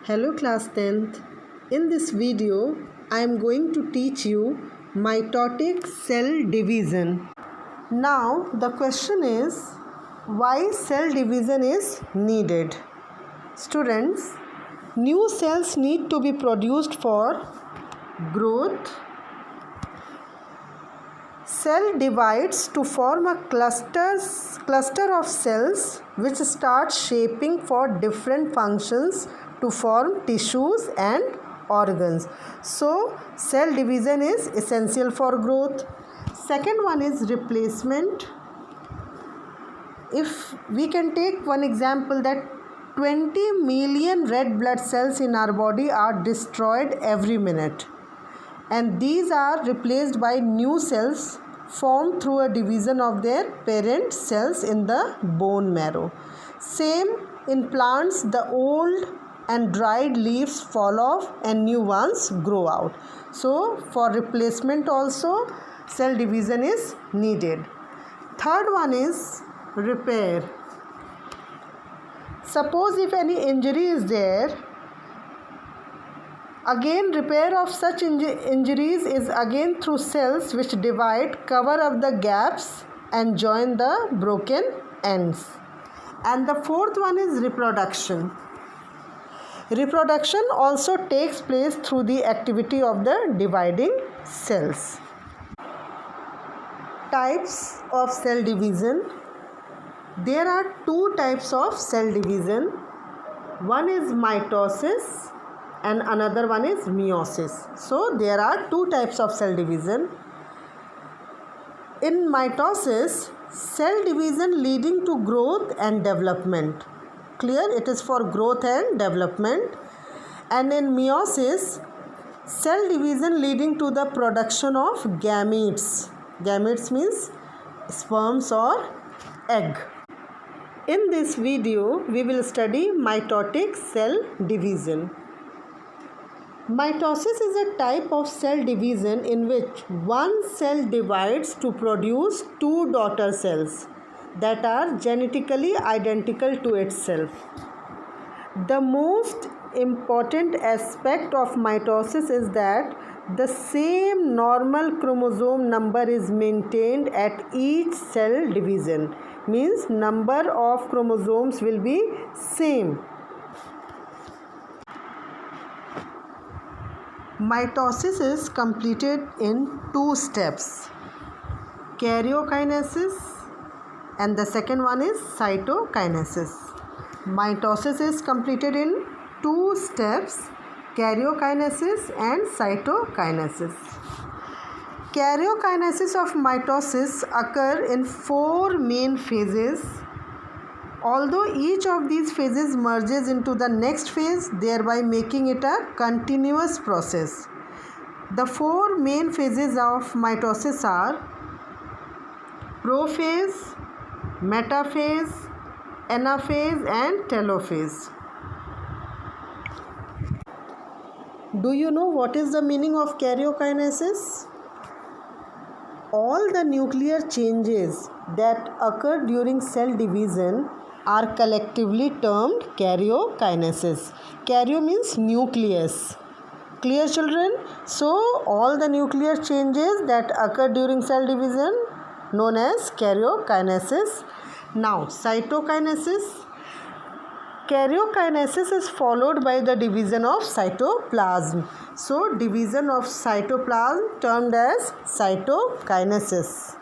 Hello class 10th. In this video, I am going to teach you mitotic cell division. Now the question is, why cell division is needed? Students, new cells need to be produced for growth. Cell divides to form a cluster of cells which start shaping for different functions to form tissues and organs. So, cell division is essential for growth. Second one is replacement. If we can take one example that 20 million red blood cells in our body are destroyed every minute, and these are replaced by new cells formed through a division of their parent cells in the bone marrow. Same in plants, the old and dried leaves fall off and new ones grow out. So for replacement also cell division is needed. Third one is repair. Suppose if any injury is there, again repair of such injuries is again through cells which divide, cover up the gaps and join the broken ends. And the fourth one is reproduction. Reproduction also takes place through the activity of the dividing cells. Types of cell division. There are two types of cell division. One is mitosis and another one is meiosis. So there are two types of cell division. In mitosis, cell division leading to growth and development. Clear? It is for growth and development. And in meiosis, cell division leading to the production of gametes. Gametes means sperms or egg. In this video, we will study mitotic cell division. Mitosis is a type of cell division in which one cell divides to produce two daughter cells that are genetically identical to itself. The most important aspect of mitosis is that the same normal chromosome number is maintained at each cell division. Means number of chromosomes will be same. Mitosis is completed in two steps: karyokinesis and the second one is cytokinesis. Mitosis is completed in two steps: karyokinesis and cytokinesis. Karyokinesis of mitosis occur in four main phases. Although each of these phases merges into the next phase, thereby making it a continuous process. The four main phases of mitosis are prophase, metaphase, anaphase and telophase. Do you know what is the meaning of karyokinesis? All the nuclear changes that occur during cell division are collectively termed karyokinesis. Karyo means nucleus. Clear, children? So all the nuclear changes that occur during cell division known as karyokinesis. Now cytokinesis. Karyokinesis is followed by the division of cytoplasm. So division of cytoplasm termed as cytokinesis.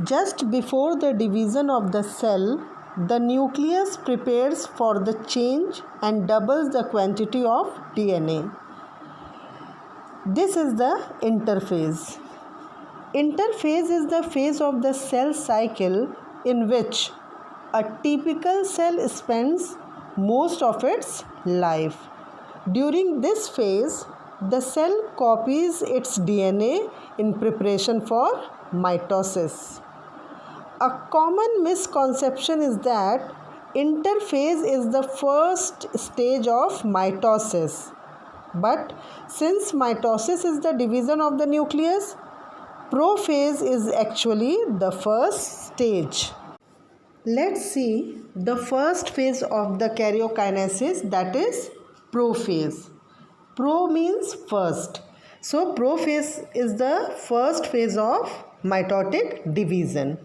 Just before the division of the cell, the nucleus prepares for the change and doubles the quantity of DNA. This is the interphase. Interphase is the phase of the cell cycle in which a typical cell spends most of its life. During this phase, the cell copies its DNA in preparation for mitosis. A common misconception is that interphase is the first stage of mitosis. But since mitosis is the division of the nucleus, prophase is actually the first stage. Let's see the first phase of the karyokinesis, that is prophase. Pro means first. So prophase is the first phase of mitotic division.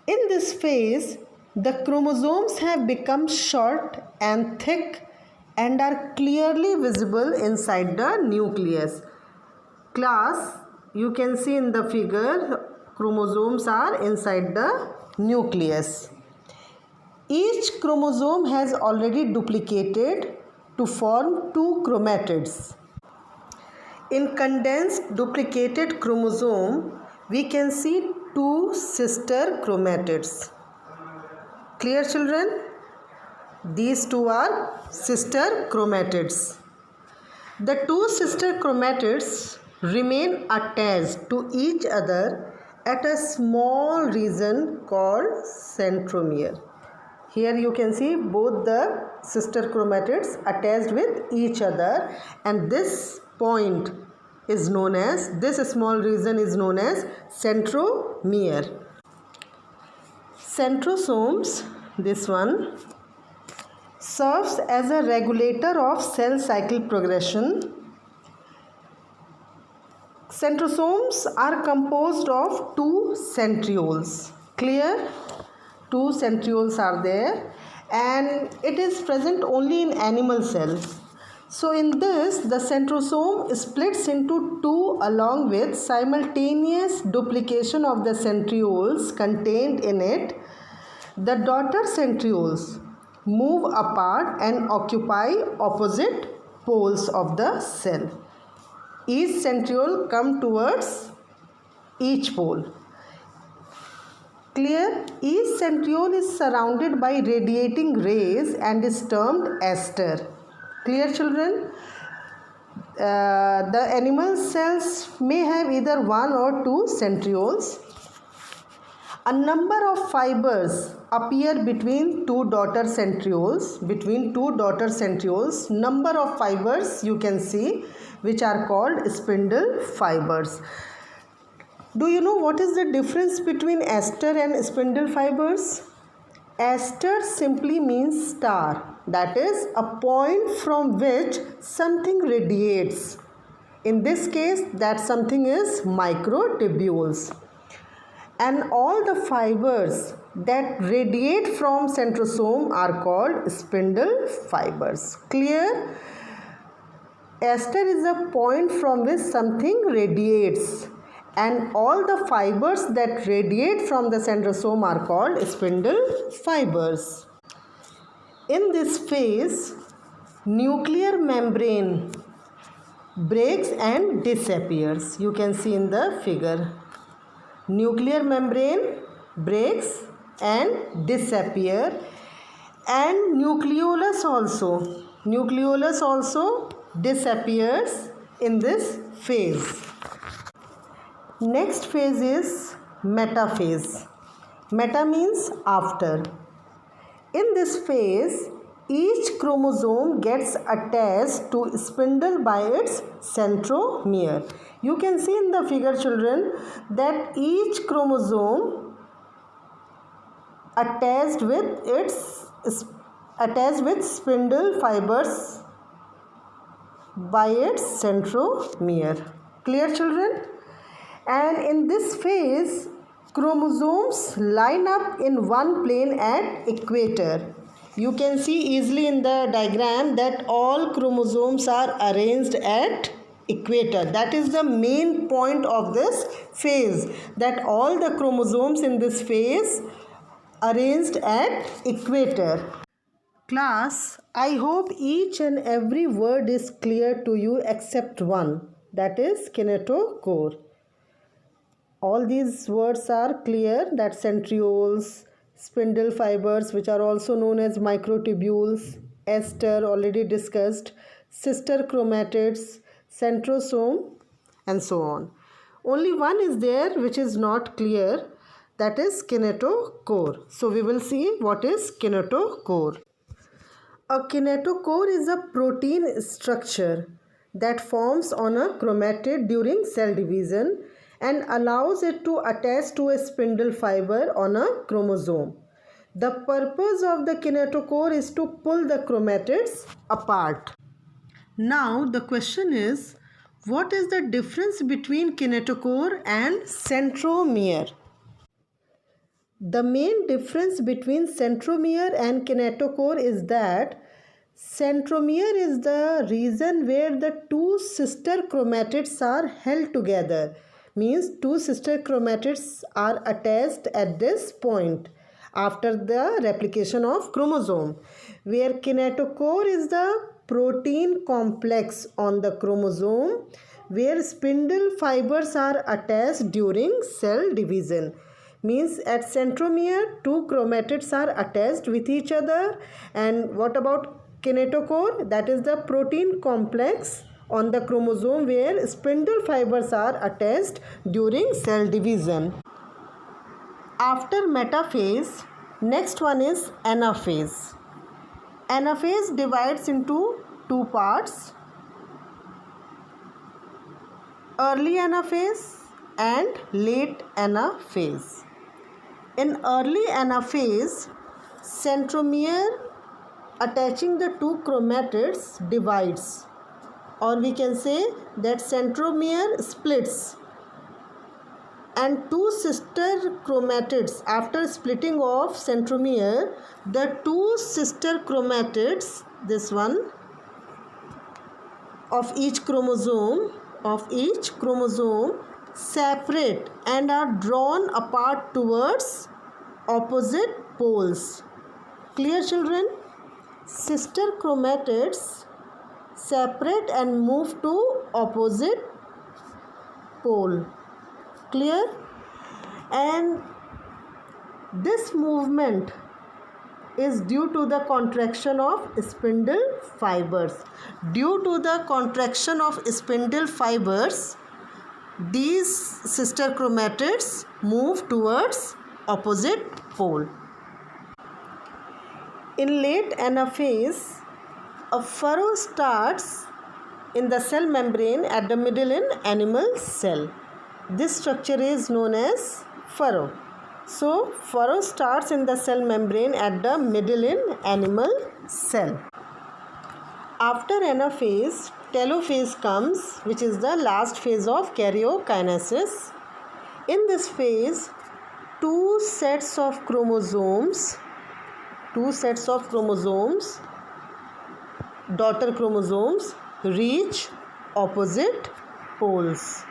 In this phase, the chromosomes have become short and thick and are clearly visible inside the nucleus. Class, you can see in the figure, chromosomes are inside the nucleus. Each chromosome has already duplicated to form two chromatids. In condensed duplicated chromosome, we can see two sister chromatids. Clear, children? These two are sister chromatids. The two sister chromatids remain attached to each other at a small region called centromere. Here you can see both the sister chromatids attached with each other, and this point is known as, this small region is known as centromere. Centrosomes, this one, serves as a regulator of cell cycle progression. Centrosomes are composed of two centrioles. Clear? Two centrioles are there, and it is present only in animal cells. So in this, the centrosome splits into two along with simultaneous duplication of the centrioles contained in it. The daughter centrioles move apart and occupy opposite poles of the cell. Each centriole comes towards each pole. Clear? Each centriole is surrounded by radiating rays and is termed ester. Clear, children? The animal cells may have either one or two centrioles. A number of fibers appear between two daughter centrioles. Number of fibers you can see, which are called spindle fibers. Do you know what is the difference between ester and spindle fibers? Ester simply means star, that is a point from which something radiates. In this case, that something is microtubules. And all the fibers that radiate from centrosome are called spindle fibers. Clear? Ester is a point from which something radiates, and all the fibers that radiate from the centrosome are called spindle fibers. In this phase, nuclear membrane breaks and disappears. You can see in the figure. Nuclear membrane breaks and disappear, and nucleolus also disappears in this phase. Next phase is metaphase. Meta means after. In this phase, each chromosome gets attached to spindle by its centromere. You can see in the figure, children, that each chromosome attached with spindle fibers by its centromere. Clear, children? And in this phase, chromosomes line up in one plane at equator. You can see easily in the diagram that all chromosomes are arranged at equator. That is the main point of this phase, that all the chromosomes in this phase arranged at equator. Class, I hope each and every word is clear to you except one, that is kinetochore. All these words are clear, that centrioles, spindle fibers, which are also known as microtubules, ester already discussed, sister chromatids, centrosome, and so on. Only one is there which is not clear, that is kinetochore. So we will see what is kinetochore. A kinetochore is a protein structure that forms on a chromatid during cell division and allows it to attach to a spindle fiber on a chromosome. The purpose of the kinetochore is to pull the chromatids apart. Now the question is, what is the difference between kinetochore and centromere? The main difference between centromere and kinetochore is that centromere is the region where the two sister chromatids are held together. Means two sister chromatids are attached at this point after the replication of chromosome. Where kinetochore is the protein complex on the chromosome where spindle fibers are attached during cell division. Means at centromere two chromatids are attached with each other. And what about kinetochore? That is the protein complex on the chromosome where spindle fibers are attached during cell division. After metaphase, next one is anaphase. Anaphase divides into two parts, early anaphase and late anaphase. In early anaphase, centromere attaching the two chromatids divides, or we can say that centromere splits, and two sister chromatids, after splitting off centromere, the two sister chromatids, this one of each chromosome separate and are drawn apart towards opposite poles. Clear, children? Sister chromatids separate and move to opposite pole. Clear? And this movement is due to the contraction of spindle fibers. Due to the contraction of spindle fibers, these sister chromatids move towards opposite pole. In late anaphase, a furrow starts in the cell membrane at the middle in animal cell. This structure is known as furrow. So, furrow starts in the cell membrane at the middle in animal cell. After anaphase, telophase comes, which is the last phase of karyokinesis. In this phase, two sets of chromosomes, daughter chromosomes, reach opposite poles.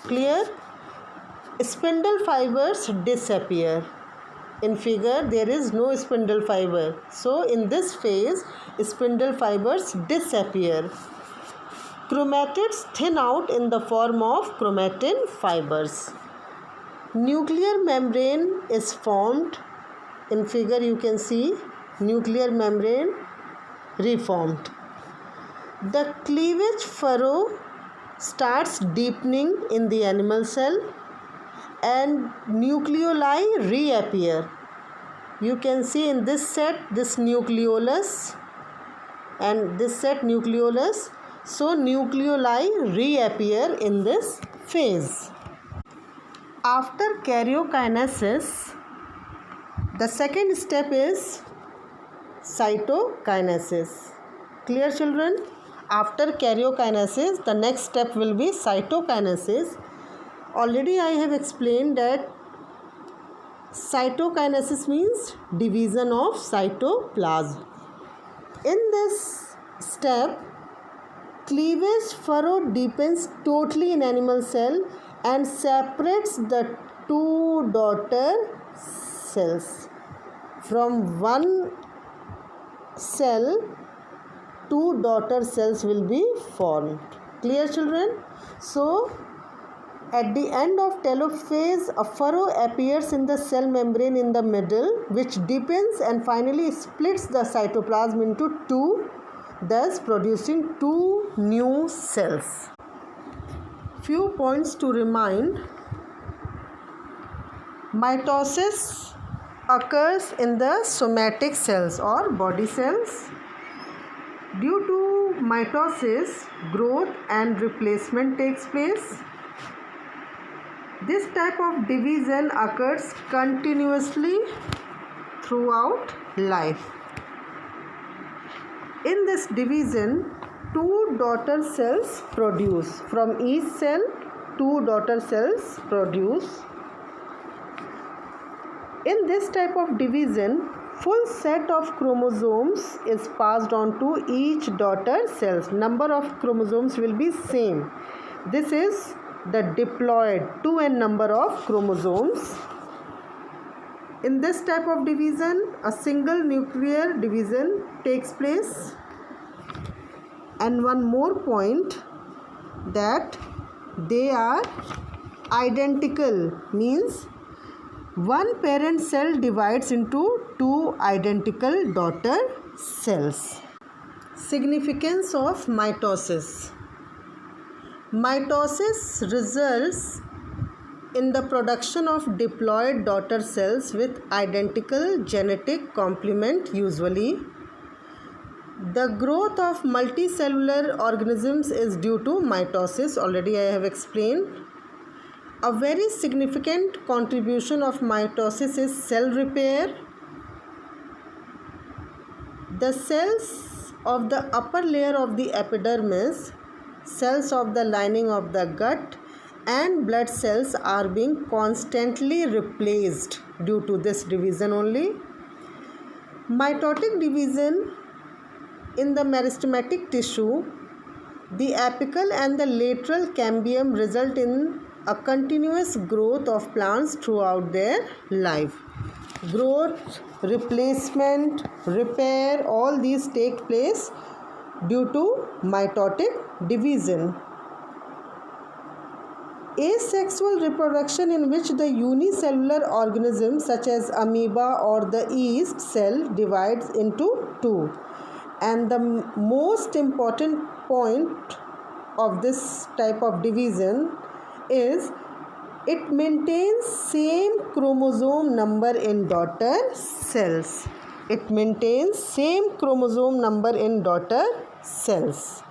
Clear? Spindle fibers disappear. In figure, there is no spindle fiber. So, in this phase, spindle fibers disappear. Chromatids thin out in the form of chromatin fibers. Nuclear membrane is formed. In figure, you can see nuclear membrane reformed. The cleavage furrow starts deepening in the animal cell and nucleoli reappear. You can see in this set this nucleolus and this set nucleolus. So nucleoli reappear in this phase. After karyokinesis, the second step is cytokinesis. Clear, children? After karyokinesis, the next step will be cytokinesis. Already I have explained that cytokinesis means division of cytoplasm. In this step, cleavage furrow deepens totally in animal cell and separates the two daughter cells. From one cell, two daughter cells will be formed. Clear, children? So, at the end of telophase, a furrow appears in the cell membrane in the middle, which deepens and finally splits the cytoplasm into two, thus producing two new cells. Few points to remind. Mitosis occurs in the somatic cells or body cells. Due to mitosis, growth and replacement takes place. This type of division occurs continuously throughout life. In this division, two daughter cells produce. From each cell, two daughter cells produce. In this type of division, full set of chromosomes is passed on to each daughter cells. Number of chromosomes will be same. This is the diploid 2n number of chromosomes. In this type of division, a single nuclear division takes place. And one more point, that they are identical, means one parent cell divides into two identical daughter cells. Significance of mitosis. Mitosis results in the production of diploid daughter cells with identical genetic complement usually. The growth of multicellular organisms is due to mitosis. Already I have explained. A very significant contribution of mitosis is cell repair. The cells of the upper layer of the epidermis, cells of the lining of the gut, and blood cells are being constantly replaced due to this division only. Mitotic division in the meristematic tissue, the apical and the lateral cambium result in a continuous growth of plants throughout their life. Growth, replacement, repair, all these take place due to mitotic division. Asexual reproduction, in which the unicellular organisms such as amoeba or the yeast cell divides into two. And the most important point of this type of division is it maintains same chromosome number in daughter cells. It maintains same chromosome number in daughter cells.